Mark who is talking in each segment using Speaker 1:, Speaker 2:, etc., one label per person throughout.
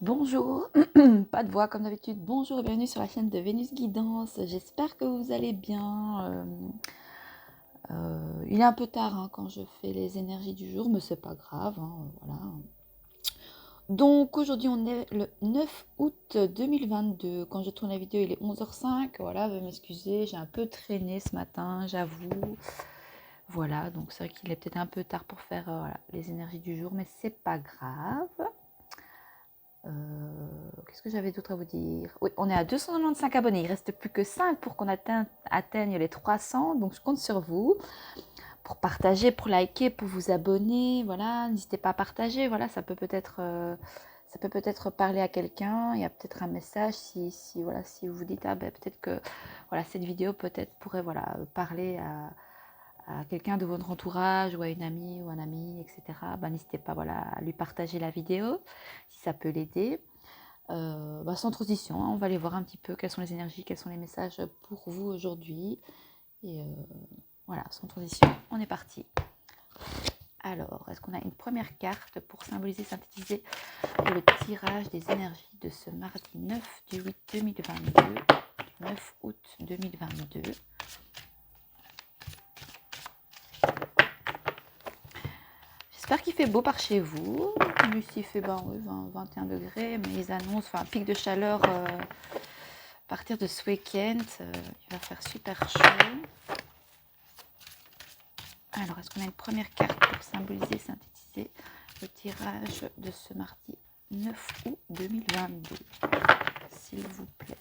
Speaker 1: Bonjour, pas de voix comme d'habitude. Bonjour et bienvenue sur la chaîne de Vénus Guidance. J'espère que vous allez bien. Il est un peu tard hein, quand je fais les énergies du jour, mais c'est pas grave. Voilà. Donc aujourd'hui on est le 9 août 2022. Quand je tourne la vidéo il est 11h05. Voilà, veuillez m'excuser, j'ai un peu traîné ce matin, j'avoue. Voilà, donc c'est vrai qu'il est peut-être un peu tard pour faire voilà, les énergies du jour, mais c'est pas grave. Qu'est-ce que j'avais d'autre à vous dire? Oui, on est à 295 abonnés. Il ne reste plus que 5 pour qu'on atteigne les 300. Donc, je compte sur vous pour partager, pour liker, pour vous abonner. Voilà, n'hésitez pas à partager. Voilà, ça peut peut-être parler à quelqu'un. Il y a peut-être un message voilà, si vous vous dites, ah ben peut-être que voilà, cette vidéo peut-être pourrait voilà, parler à quelqu'un de votre entourage ou à une amie ou un ami, etc. Ben, n'hésitez pas voilà, à lui partager la vidéo si ça peut l'aider. Sans transition, hein, on va aller voir un petit peu quelles sont les énergies, quels sont les messages pour vous aujourd'hui. Et voilà, sans transition, on est parti. Alors, est-ce qu'on a une première carte pour symboliser, synthétiser le tirage des énergies de ce mardi 9 du 8 2022, 9 août 2022. J'espère qu'il fait beau par chez vous. Ici, il fait 21 degrés, mais ils annoncent un pic de chaleur à partir de ce week-end. Il va faire super chaud. Alors, est-ce qu'on a une première carte pour symboliser, synthétiser le tirage de ce mardi 9 août 2022, s'il vous plaît?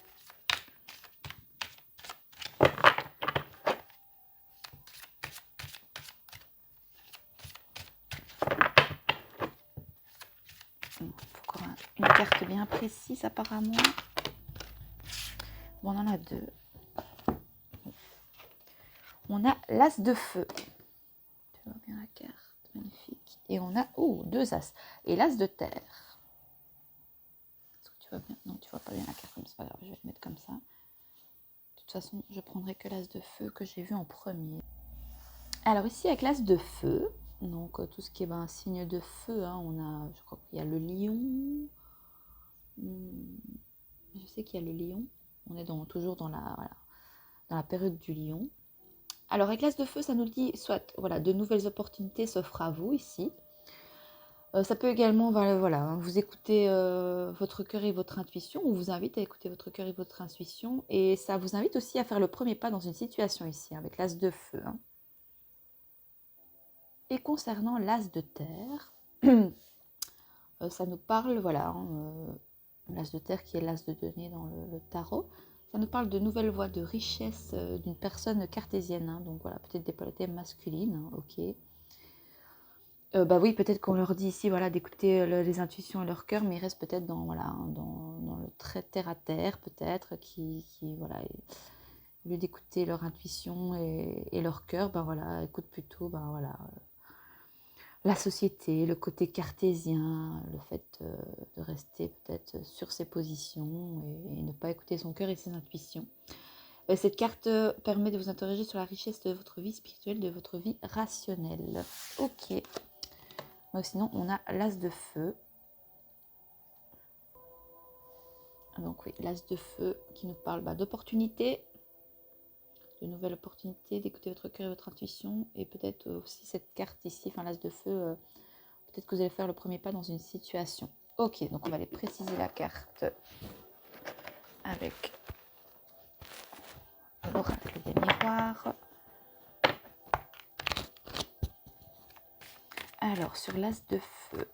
Speaker 1: Il faut encore une carte bien précise apparemment. Bon, on en a deux. On a l'as de feu. Tu vois bien la carte, magnifique. Et on a, deux as. Et l'as de terre. Est-ce que tu vois bien? Non, tu vois pas bien la carte, mais c'est pas grave, je vais le mettre comme ça. De toute façon, je prendrai que l'as de feu que j'ai vu en premier. Alors ici, avec l'as de feu, donc tout ce qui est un signe de feu, hein, on a, je crois qu'il y a le lion. Je sais qu'il y a le lion. On est toujours dans la période du lion. Alors avec l'as de feu, ça nous dit soit voilà, de nouvelles opportunités s'offrent à vous ici. Ça peut également voilà, vous écouter votre cœur et votre intuition. On vous invite à écouter votre cœur et votre intuition. Et ça vous invite aussi à faire le premier pas dans une situation ici, avec l'as de feu. Hein. Et concernant l'as de terre, ça nous parle, voilà, hein, l'as de terre qui est l'as de denier dans le tarot, ça nous parle de nouvelles voies de richesse d'une personne cartésienne, hein, donc voilà, peut-être des polarités masculines, hein, ok. Oui, peut-être qu'on leur dit ici, voilà, d'écouter les intuitions et leur cœur, mais ils restent peut-être dans, voilà, dans le très terre à terre, peut-être, voilà, au lieu d'écouter leur intuition et leur cœur, voilà, écoute plutôt, voilà, la société, le côté cartésien, le fait de rester peut-être sur ses positions et ne pas écouter son cœur et ses intuitions. Cette carte permet de vous interroger sur la richesse de votre vie spirituelle, de votre vie rationnelle. Ok. Donc, sinon, on a l'as de feu. Donc oui, l'as de feu qui nous parle d'opportunités, de nouvelles opportunités, d'écouter votre cœur et votre intuition. Et peut-être aussi cette carte ici, enfin l'as de feu, peut-être que vous allez faire le premier pas dans une situation. Ok, donc on va aller préciser la carte avec l'oracle des miroirs. Alors, sur l'as de feu.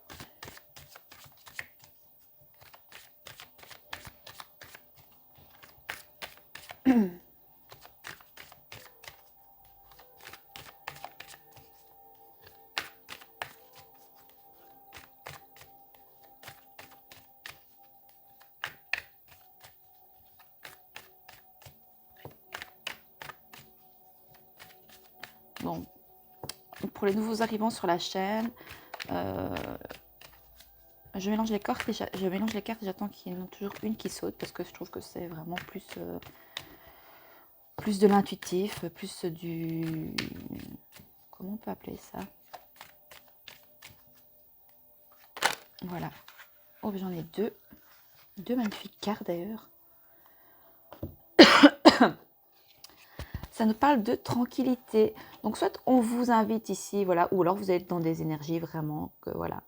Speaker 1: Bon, pour les nouveaux arrivants sur la chaîne, je mélange les cartes et j'attends qu'il y en ait toujours une qui saute parce que je trouve que c'est vraiment plus de l'intuitif, plus du... Comment on peut appeler ça? Voilà. Oh, j'en ai deux. Deux magnifiques cartes d'ailleurs. Ça nous parle de tranquillité. Donc soit on vous invite ici, voilà, ou alors vous êtes dans des énergies vraiment que voilà.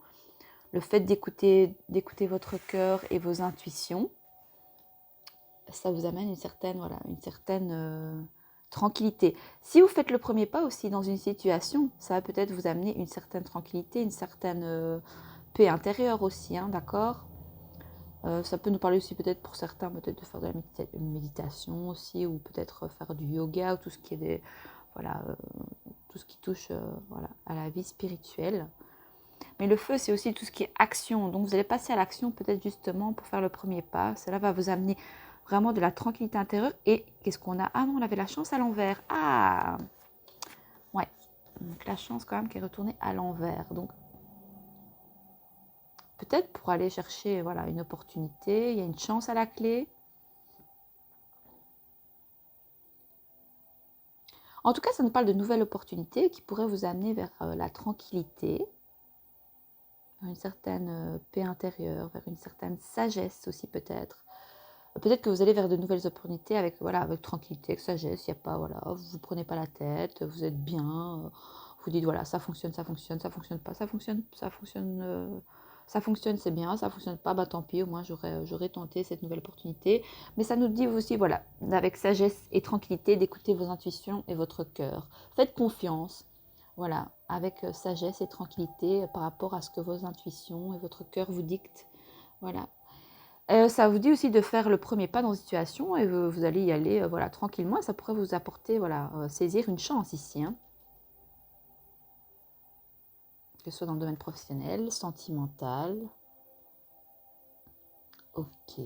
Speaker 1: Le fait d'écouter votre cœur et vos intuitions, ça vous amène une certaine, voilà, tranquillité. Si vous faites le premier pas aussi dans une situation, ça va peut-être vous amener une certaine tranquillité, une certaine paix intérieure aussi, hein, d'accord. Ça peut nous parler aussi peut-être pour certains, peut-être de faire de la méditation aussi, ou peut-être faire du yoga, ou tout ce qui est voilà, tout ce qui touche voilà, à la vie spirituelle. Mais le feu, c'est aussi tout ce qui est action. Donc vous allez passer à l'action peut-être justement pour faire le premier pas. Cela va vous amener vraiment de la tranquillité intérieure. Et qu'est-ce qu'on a? Ah non, on avait la chance à l'envers. Ah ouais. Donc la chance quand même qui est retournée à l'envers. Donc peut-être pour aller chercher voilà, une opportunité, il y a une chance à la clé. En tout cas, ça nous parle de nouvelles opportunités qui pourraient vous amener vers la tranquillité, vers une certaine paix intérieure, vers une certaine sagesse aussi peut-être. Peut-être que vous allez vers de nouvelles opportunités avec, voilà, avec tranquillité, avec sagesse, il n'y a pas, voilà, vous ne prenez pas la tête, vous êtes bien, vous dites, voilà, ça fonctionne pas, ça fonctionne, c'est bien, ça fonctionne pas, bah tant pis, au moins j'aurais tenté cette nouvelle opportunité. Mais ça nous dit aussi, voilà, avec sagesse et tranquillité, d'écouter vos intuitions et votre cœur. Faites confiance, voilà, avec sagesse et tranquillité par rapport à ce que vos intuitions et votre cœur vous dictent, voilà. Ça vous dit aussi de faire le premier pas dans une situation et vous allez y aller voilà, tranquillement. Et ça pourrait vous apporter, voilà, saisir une chance ici. Hein. Que ce soit dans le domaine professionnel, sentimental. Ok.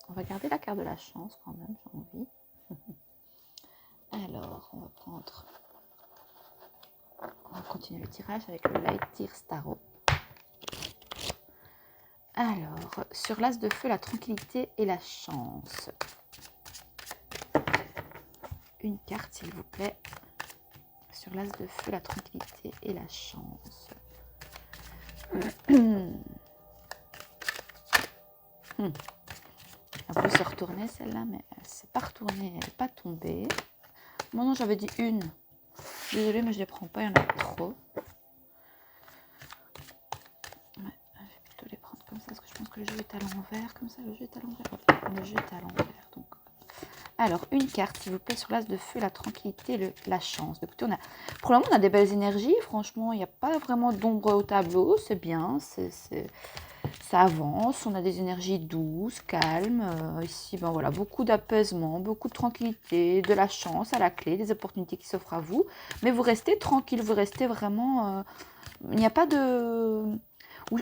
Speaker 1: On va garder la carte de la chance quand même, j'ai envie. Alors, on va continuer le tirage avec le Light Tears Tarot. Alors, sur l'as de feu, la tranquillité et la chance. Une carte, s'il vous plaît. Sur l'as de feu, la tranquillité et la chance. Elle peut se retourner celle-là, mais elle ne s'est pas retournée, elle n'est pas tombée. Bon non, j'avais dit une. Désolée, mais je ne les prends pas, il y en a trop. Ouais, je vais plutôt les prendre comme ça, parce que je pense que le jeu est à l'envers. Comme ça, le jeu est à l'envers. Ouais, le jeu est à l'envers. Donc. Alors, une carte, s'il vous plaît, sur l'as de feu, la tranquillité, la chance. Écoutez, pour le moment, on a des belles énergies. Franchement, il n'y a pas vraiment d'ombre au tableau. C'est bien, ça avance, on a des énergies douces, calmes. Ici, ben voilà, beaucoup d'apaisement, beaucoup de tranquillité, de la chance à la clé, des opportunités qui s'offrent à vous. Mais vous restez tranquille, vous restez vraiment... il n'y a pas de...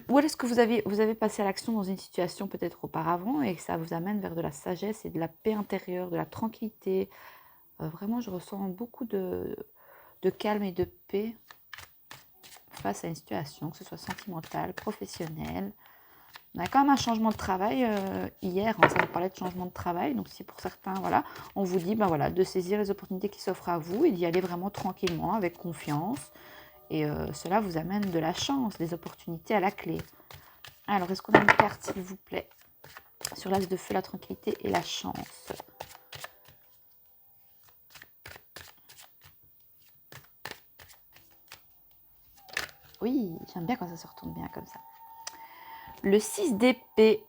Speaker 1: Ou est-ce que vous avez passé à l'action dans une situation peut-être auparavant et que ça vous amène vers de la sagesse et de la paix intérieure, de la tranquillité. Vraiment, je ressens beaucoup de calme et de paix face à une situation, que ce soit sentimentale, professionnelle. On a quand même un changement de travail hier, hein, ça vous parlait de changement de travail, donc si pour certains, voilà, on vous dit ben voilà, de saisir les opportunités qui s'offrent à vous et d'y aller vraiment tranquillement, avec confiance, et cela vous amène de la chance, des opportunités à la clé. Alors, est-ce qu'on a une carte, s'il vous plaît, sur l'as de feu, la tranquillité et la chance? Oui, j'aime bien quand ça se retourne bien comme ça. Le 6 d'épée.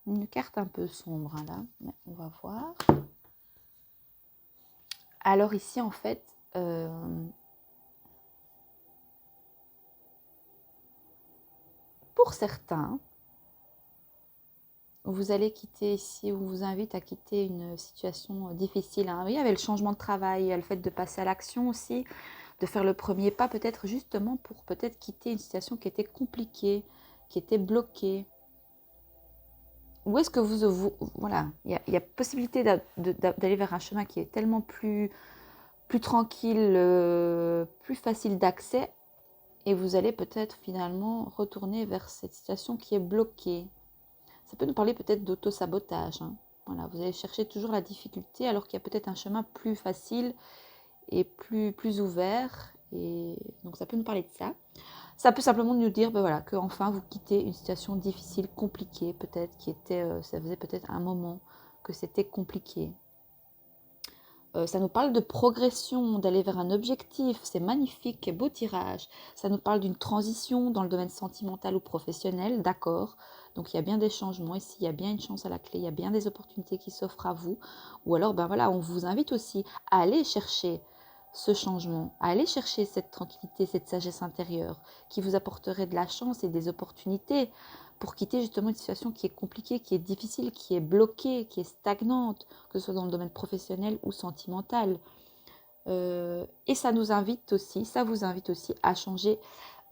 Speaker 1: Une carte un peu sombre, hein, là, mais on va voir. Alors ici, en fait, pour certains, vous allez quitter ici, on vous invite à quitter une situation difficile. Hein. Oui, il y avait le changement de travail, il y a le fait de passer à l'action aussi, de faire le premier pas peut-être justement pour peut-être quitter une situation qui était compliquée, qui était bloquée. Où est-ce que voilà, il y a possibilité d'aller vers un chemin qui est tellement plus tranquille, plus facile d'accès, et vous allez peut-être finalement retourner vers cette situation qui est bloquée. Ça peut nous parler peut-être d'auto-sabotage. Hein. Voilà, vous allez chercher toujours la difficulté alors qu'il y a peut-être un chemin plus facile et plus ouvert. Et donc ça peut nous parler de ça. Ça peut simplement nous dire ben voilà, que enfin vous quittez une situation difficile, compliquée, peut-être, qui était, ça faisait peut-être un moment que c'était compliqué. Ça nous parle de progression, d'aller vers un objectif, c'est magnifique, beau tirage. Ça nous parle d'une transition dans le domaine sentimental ou professionnel, d'accord. Donc il y a bien des changements ici, il y a bien une chance à la clé, il y a bien des opportunités qui s'offrent à vous. Ou alors, ben voilà, on vous invite aussi à aller chercher ce changement, à aller chercher cette tranquillité, cette sagesse intérieure qui vous apporterait de la chance et des opportunités pour quitter justement une situation qui est compliquée, qui est difficile, qui est bloquée, qui est stagnante, que ce soit dans le domaine professionnel ou sentimental. Et ça nous invite aussi, ça vous invite aussi à changer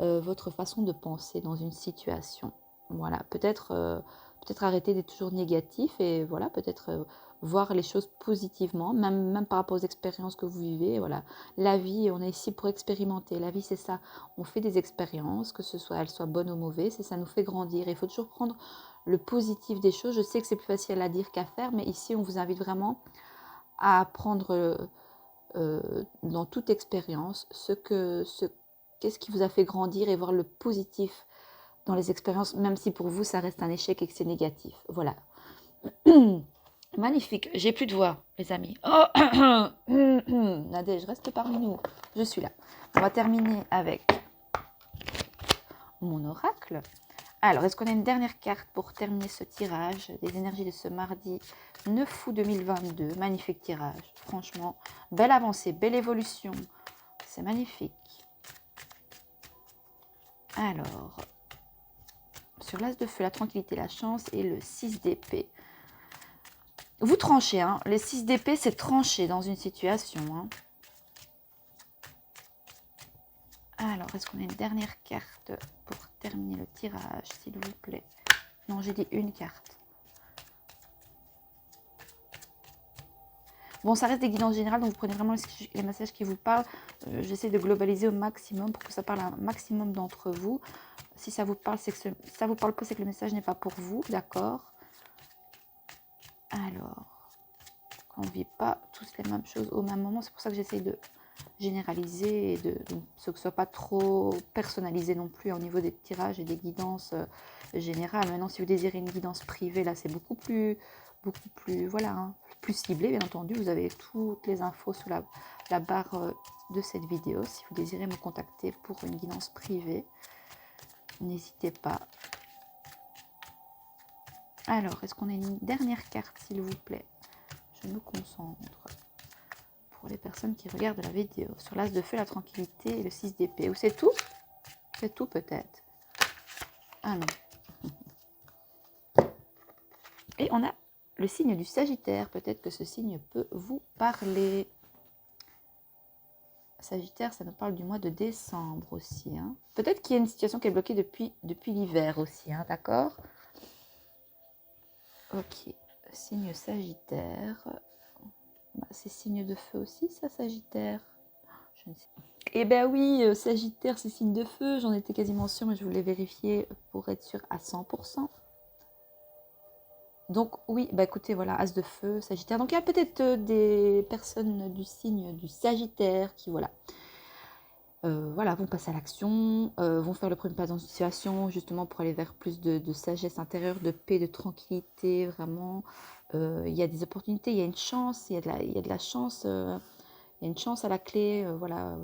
Speaker 1: votre façon de penser dans une situation. Voilà, peut-être arrêter d'être toujours négatif et voilà, peut-être voir les choses positivement, même par rapport aux expériences que vous vivez. Voilà, la vie, on est ici pour expérimenter. La vie, c'est ça. On fait des expériences, que ce soit elles soient bonnes ou mauvaises, et ça nous fait grandir. Il faut toujours prendre le positif des choses. Je sais que c'est plus facile à dire qu'à faire, mais ici, on vous invite vraiment à prendre dans toute expérience qu'est-ce qui vous a fait grandir et voir le positif dans les expériences, même si pour vous ça reste un échec et que c'est négatif. Voilà. Magnifique. J'ai plus de voix, les amis. Oh Nadège, reste parmi nous. Je suis là. On va terminer avec mon oracle. Alors, est-ce qu'on a une dernière carte pour terminer ce tirage des énergies de ce mardi 9 août 2022? Magnifique tirage. Franchement, belle avancée, belle évolution. C'est magnifique. Alors, sur l'as de feu, la tranquillité, la chance et le 6 d'épée. Vous tranchez, hein. Les 6 d'épée, c'est trancher dans une situation. Hein. Alors, est-ce qu'on a une dernière carte pour terminer le tirage, s'il vous plaît? Non, j'ai dit une carte. Bon, ça reste des guidances générales, donc vous prenez vraiment les messages qui vous parlent. J'essaie de globaliser au maximum pour que ça parle à un maximum d'entre vous. Si ça vous parle, c'est que ça vous parle pas, c'est que le message n'est pas pour vous, d'accord? Alors, on ne vit pas tous les mêmes choses au même moment. C'est pour ça que j'essaie de généraliser et de ce que ce soit pas trop personnalisé non plus au niveau des tirages et des guidances générales. Maintenant, si vous désirez une guidance privée, là, c'est beaucoup plus, voilà, hein, plus ciblé, bien entendu. Vous avez toutes les infos sous la barre de cette vidéo. Si vous désirez me contacter pour une guidance privée, n'hésitez pas. Alors, est-ce qu'on a une dernière carte, s'il vous plaît? Je me concentre. Pour les personnes qui regardent la vidéo. Sur l'as de feu, la tranquillité et le 6 d'épée. Ou c'est tout? C'est tout peut-être. Ah non. Et on a le signe du Sagittaire. Peut-être que ce signe peut vous parler. Sagittaire, ça nous parle du mois de décembre aussi. Hein. Peut-être qu'il y a une situation qui est bloquée depuis l'hiver aussi. Hein, d'accord? Ok. Signe Sagittaire. Bah, c'est signe de feu aussi, ça, Sagittaire? Je ne sais pas. Eh bien oui, Sagittaire, c'est signe de feu. J'en étais quasiment sûre, mais je voulais vérifier pour être sûre à 100%. Donc oui, bah écoutez, voilà, As de feu, Sagittaire. Donc il y a peut-être des personnes du signe du Sagittaire qui, voilà, vont passer à l'action, vont faire le premier pas dans une situation, justement pour aller vers plus de sagesse intérieure, de paix, de tranquillité, vraiment. Il y a des opportunités, il y a une chance, il y a de la chance, il y a une chance à la clé, voilà.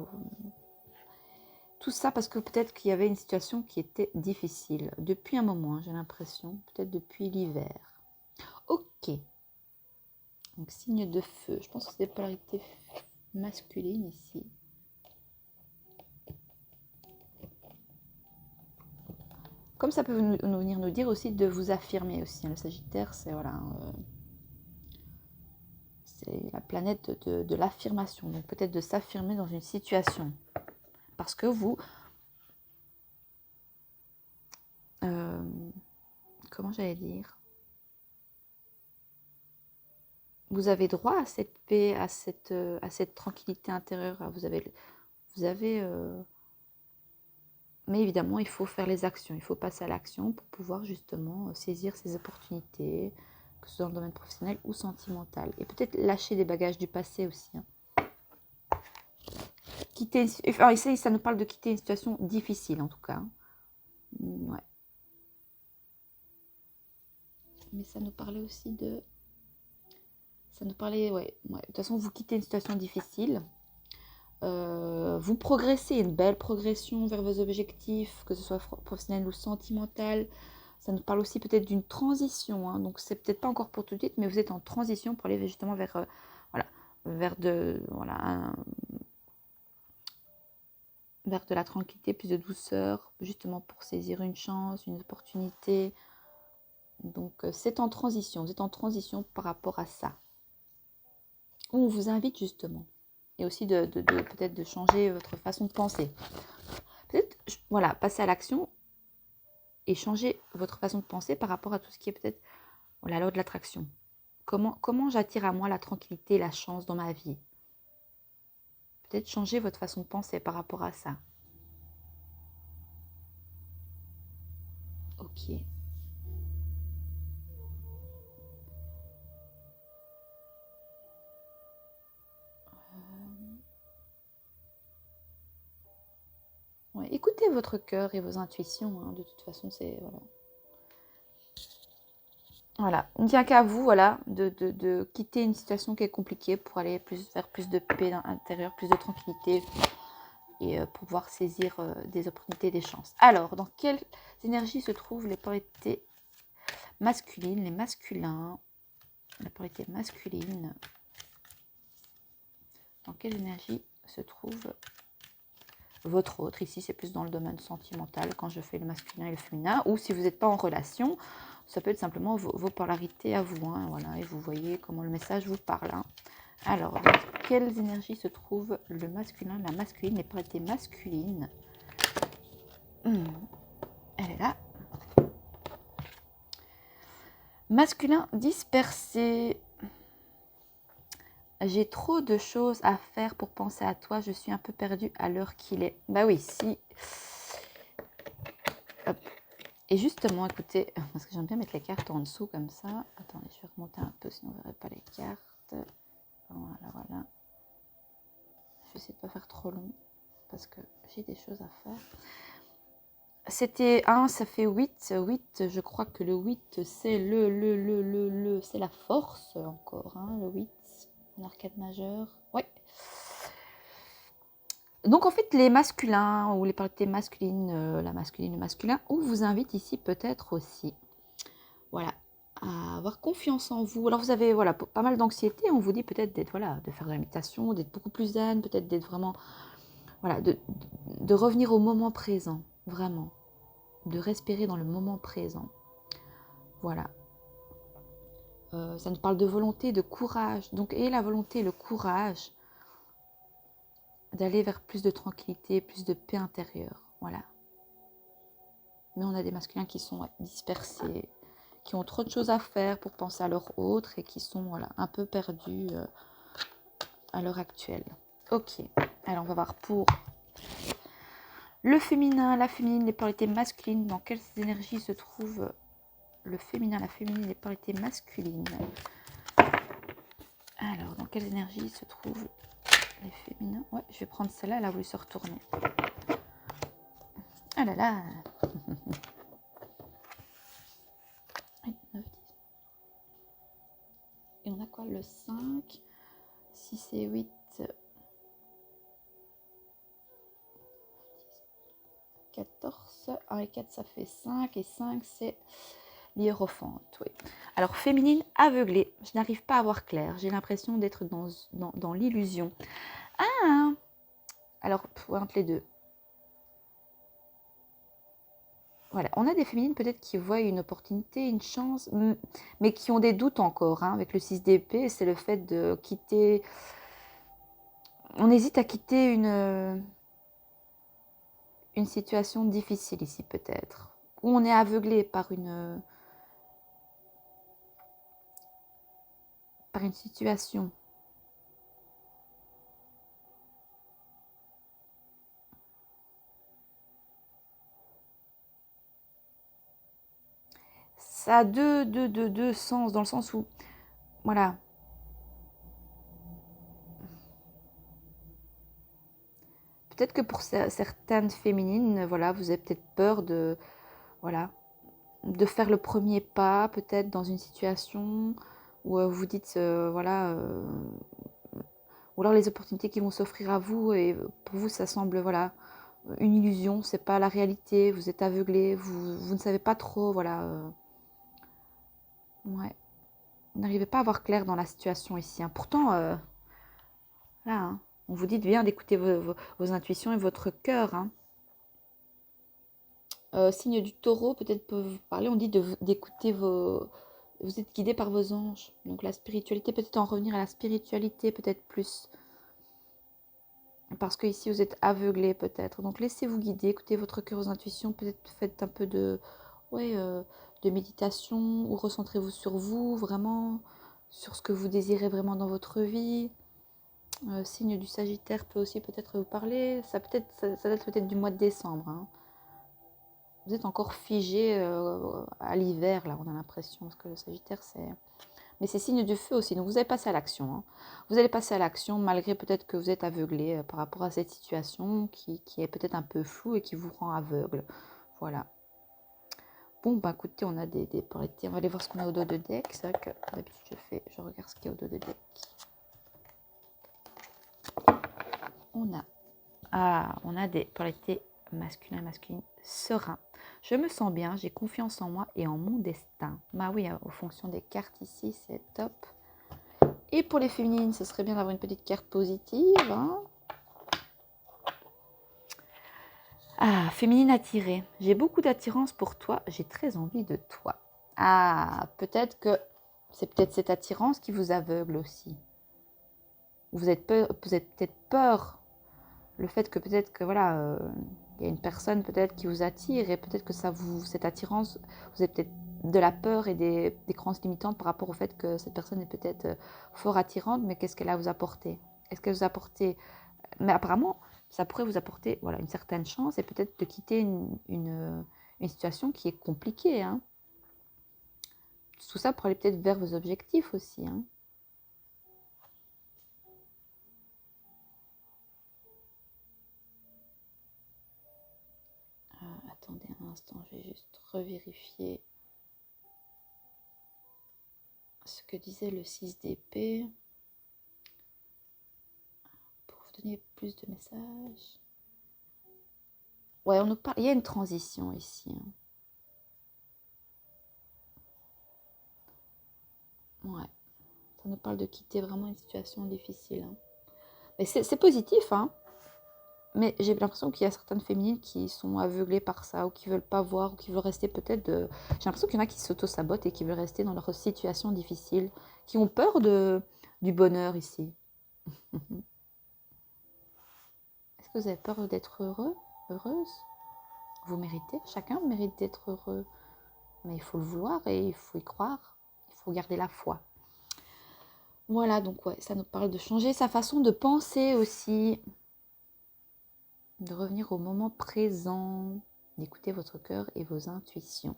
Speaker 1: Tout ça parce que peut-être qu'il y avait une situation qui était difficile. Depuis un moment, hein, j'ai l'impression. Peut-être depuis l'hiver. Ok. Donc, signe de feu. Je pense que c'est des polarités masculines ici. Comme ça peut venir nous dire aussi de vous affirmer aussi. Hein. Le Sagittaire, c'est voilà, c'est la planète de l'affirmation. Donc peut-être de s'affirmer dans une situation. Parce que vous... comment j'allais dire? Vous avez droit à cette paix, à cette tranquillité intérieure. Vous avez mais évidemment, il faut faire les actions. Il faut passer à l'action pour pouvoir justement saisir ces opportunités, que ce soit dans le domaine professionnel ou sentimental. Et peut-être lâcher des bagages du passé aussi. Hein, quitter... Enfin, ici, ça nous parle de quitter une situation difficile, en tout cas. Ouais. Mais ça nous parlait aussi de... Ça nous parlait, ouais. De toute façon, vous quittez une situation difficile. Vous progressez, une belle progression vers vos objectifs, que ce soit professionnel ou sentimental. Ça nous parle aussi peut-être d'une transition, hein. Donc c'est peut-être pas encore pour tout de suite, mais vous êtes en transition pour aller justement vers, voilà, vers vers de la tranquillité, plus de douceur, justement pour saisir une chance, une opportunité. Donc c'est en transition, vous êtes en transition par rapport à ça. On vous invite justement, et aussi peut-être de changer votre façon de penser. Peut-être, voilà, passer à l'action et changer votre façon de penser par rapport à tout ce qui est peut-être la loi de l'attraction. Comment j'attire à moi la tranquillité, la chance dans ma vie? Peut-être changer votre façon de penser par rapport à ça. Ok. Ouais, écoutez votre cœur et vos intuitions, hein, de toute façon, c'est... Voilà. Voilà, il ne tient qu'à vous, voilà, de quitter une situation qui est compliquée pour aller vers plus de paix intérieure, plus de tranquillité et pouvoir saisir des opportunités, des chances. Alors, dans quelles énergies se trouvent les polarités masculines, les masculins, la polarité masculine? Dans quelle énergie se trouve votre autre? Ici, c'est plus dans le domaine sentimental quand je fais le masculin et le féminin. Ou si vous n'êtes pas en relation, ça peut être simplement vos polarités à vous. Hein, voilà, et vous voyez comment le message vous parle. Hein. Alors, dans quelles énergies se trouve le masculin, la masculine, les polarités masculines? Elle est là. Masculin dispersé. J'ai trop de choses à faire pour penser à toi. Je suis un peu perdue à l'heure qu'il est. Bah oui, si. Hop. Et justement, écoutez, parce que j'aime bien mettre les cartes en dessous comme ça. Attendez, je vais remonter un peu, sinon on ne verrait pas les cartes. Voilà. Je vais essayer de ne pas faire trop long, parce que j'ai des choses à faire. C'était 1, ça fait 8. 8, je crois que le 8, c'est c'est la force encore. Hein, le 8, en arcade majeur. Ouais. Donc en fait, les masculins ou les polarités masculines, la masculine, le masculin, on vous invite ici peut-être aussi, voilà, à avoir confiance en vous. Alors vous avez voilà pas mal d'anxiété, on vous dit peut-être d'être de faire de la méditation, d'être beaucoup plus zen, peut-être d'être vraiment voilà, de revenir au moment présent, vraiment, de respirer dans le moment présent. Voilà. Ça nous parle de volonté, de courage. Donc et la volonté, le courage d'aller vers plus de tranquillité, plus de paix intérieure. Voilà. Mais on a des masculins qui sont dispersés, qui ont trop de choses à faire pour penser à leur autre et qui sont un peu perdus à l'heure actuelle. Ok, alors on va voir pour le féminin, la féminine, les polarités masculines. Dans quelles énergies se trouvent le féminin, la féminine, les polarités masculines? Alors, dans quelles énergies se trouvent les féminins? Ouais, je vais prendre celle-là, elle a voulu se retourner. Ah là là. 9, 10. Et on a quoi? Le 5, 6 et 8. 14. 1 et 4, ça fait 5. Et 5, c'est l'hiérophante. Oui. Alors, féminine aveuglée. Je n'arrive pas à voir clair. J'ai l'impression d'être dans l'illusion. Ah! Alors, entre les deux. Voilà, on a des féminines peut-être qui voient une opportunité, une chance, mais qui ont des doutes encore. Hein, avec le 6 d'épée, c'est le fait de quitter... On hésite à quitter une situation difficile ici peut-être. Ou on est aveuglé par une situation. Ça a deux sens, dans le sens où, voilà, peut-être que pour certaines féminines, voilà, vous avez peut-être peur de, voilà, de faire le premier pas, peut-être dans une situation où vous dites, voilà, ou alors les opportunités qui vont s'offrir à vous, et pour vous, ça semble, voilà, une illusion, c'est pas la réalité, vous êtes aveuglé, vous ne savez pas trop, voilà, ouais, vous n'arrivez pas à voir clair dans la situation ici, hein. Pourtant, là, hein, on vous dit bien d'écouter vos intuitions et votre cœur, hein. Signe du taureau, peut-être peut vous parler, on dit d'écouter vos... Vous êtes guidé par vos anges. Donc la spiritualité, peut-être en revenir à la spiritualité, peut-être plus. Parce que ici, vous êtes aveuglé, peut-être. Donc laissez-vous guider, écoutez votre cœur, vos intuitions. Peut-être faites un peu de, ouais, de méditation, ou recentrez-vous sur vous, vraiment, sur ce que vous désirez vraiment dans votre vie. Signe du Sagittaire peut aussi peut-être vous parler. Ça date peut-être du mois de décembre, hein. Vous êtes encore figé à l'hiver, là, on a l'impression, parce que le Sagittaire, c'est... Mais c'est signe du feu aussi, donc vous allez passer à l'action, hein. Vous allez passer à l'action, malgré peut-être que vous êtes aveuglé par rapport à cette situation qui est peut-être un peu floue et qui vous rend aveugle. Voilà. Bon, bah écoutez, on a des polarités. On va aller voir ce qu'on a au dos de deck. C'est vrai que d'habitude, je regarde ce qu'il y a au dos de deck. On a des polarités masculins et masculines sereins. Je me sens bien, j'ai confiance en moi et en mon destin. Bah oui, aux fonctions des cartes ici, c'est top. Et pour les féminines, ce serait bien d'avoir une petite carte positive, hein. Ah, féminine attirée. J'ai beaucoup d'attirance pour toi, j'ai très envie de toi. Ah, peut-être que c'est peut-être cette attirance qui vous aveugle aussi. Vous avez peut-être peur. Le fait que peut-être que voilà, il y a une personne peut-être qui vous attire, et peut-être que cette attirance, vous avez peut-être de la peur et des croyances limitantes par rapport au fait que cette personne est peut-être fort attirante, mais qu'est-ce qu'elle a à vous apporter? Est-ce qu'elle vous apporter... Mais apparemment, ça pourrait vous apporter, voilà, une certaine chance, et peut-être de quitter une situation qui est compliquée, hein. Tout ça pour aller peut-être vers vos objectifs aussi, hein. Attendez un instant, je vais juste revérifier ce que disait le 6 d'épée pour vous donner plus de messages. Ouais, on nous parle, il y a une transition ici, hein. Ouais, ça nous parle de quitter vraiment une situation difficile, hein. Mais c'est positif, hein. Mais j'ai l'impression qu'il y a certaines féminines qui sont aveuglées par ça, ou qui veulent pas voir, ou qui veulent rester peut-être de... J'ai l'impression qu'il y en a qui s'auto-sabotent et qui veulent rester dans leur situation difficile, qui ont peur du bonheur ici. Est-ce que vous avez peur d'être heureux, heureuse? Vous méritez, chacun mérite d'être heureux. Mais il faut le vouloir et il faut y croire. Il faut garder la foi. Voilà, donc ouais, ça nous parle de changer sa façon de penser aussi, de revenir au moment présent, d'écouter votre cœur et vos intuitions.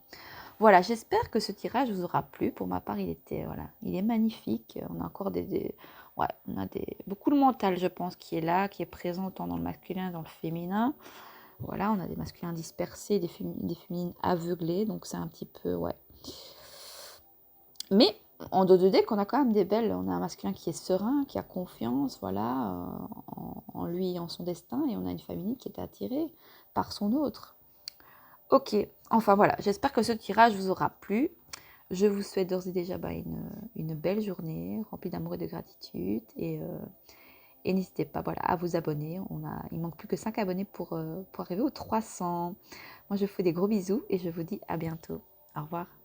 Speaker 1: Voilà, j'espère que ce tirage vous aura plu. Pour ma part, il est magnifique. On a encore ouais, on a beaucoup de mental, je pense, qui est là, qui est présent autant dans le masculin que dans le féminin. Voilà, on a des masculins dispersés, des féminines aveuglées, donc c'est un petit peu, ouais. Mais en dos de deck, on a quand même des belles. On a un masculin qui est serein, qui a confiance, voilà, en lui, en son destin, et on a une féminine qui est attirée par son autre. Ok, enfin voilà, j'espère que ce tirage vous aura plu. Je vous souhaite d'ores et déjà une belle journée, remplie d'amour et de gratitude. Et n'hésitez pas, voilà, à vous abonner. Il manque plus que 5 abonnés pour arriver aux 300. Moi, je vous fais des gros bisous et je vous dis à bientôt. Au revoir.